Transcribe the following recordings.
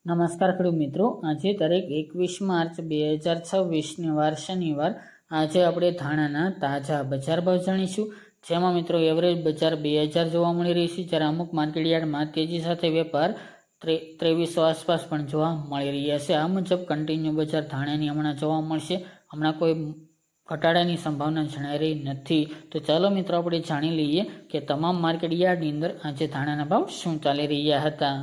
નમસ્કાર ખેડૂત મિત્રો, આજે તારીખ 21 માર્ચ 2026 વાર શનિવાર. આજે આપણે ધાણાના તાજા બજાર ભાવ જાણીશું, જેમાં મિત્રો એવરેજ બજાર 2000 જોવા મળી રહી છે, જ્યારે અમુક માર્કેટયાર્ડમાં તેજી સાથે વેપાર 2300 આસપાસ પણ જોવા મળી રહ્યા છે. આ મુજબ કન્ટિન્યુ બજાર ધાણાની હમણાં જોવા મળશે. હમણાં કોઈ ઘટાડાની સંભાવના જણાઈ રહી નથી. તો ચાલો મિત્રો આપણે જાણી લઈએ કે તમામ માર્કેટયાર્ડની અંદર આજે ધાણાના ભાવ શું ચાલી રહ્યા હતા.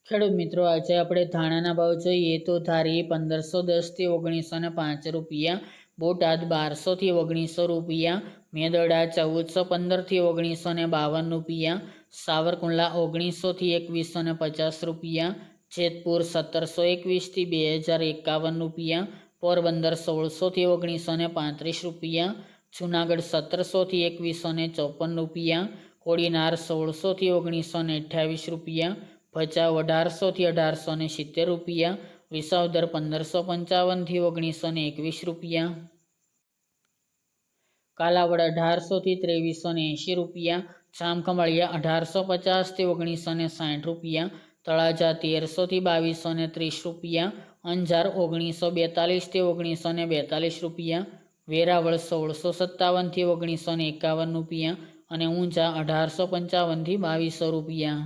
ખેડૂત મિત્રો, આજે આપણે ધાણાના ભાવ જોઈએ તો ધારી 1510 થી 1905 રૂપિયા, બોટાદ 1200 થી 1900 રૂપિયા, મેદરડા 1415 થી 1952 રૂપિયા, સાવરકુંડલા 1900 થી 2150 રૂપિયા, જેતપુર 1721 થી 2051 રૂપિયા, પોરબંદર 1600 થી 1935 રૂપિયા, જુનાગઢ 1700 થી 2154 રૂપિયા, કોડીનાર 1600 થી 1928 રૂપિયા, ભચાઉ 1800 થી 1870 રૂપિયા, વિસાવદર 1555 થી 1921 રૂપિયા, કાલાવડ 1800 થી 2380 રૂપિયા, જામખંભાળિયા 1850 થી 1960 રૂપિયા, તળાજા 1300 થી 2230 રૂપિયા, અંજાર 1942 થી 1942 રૂપિયા, વેરાવળ 1657 થી 1951 રૂપિયા અને ઊંઝા 1855 થી 2200 રૂપિયા.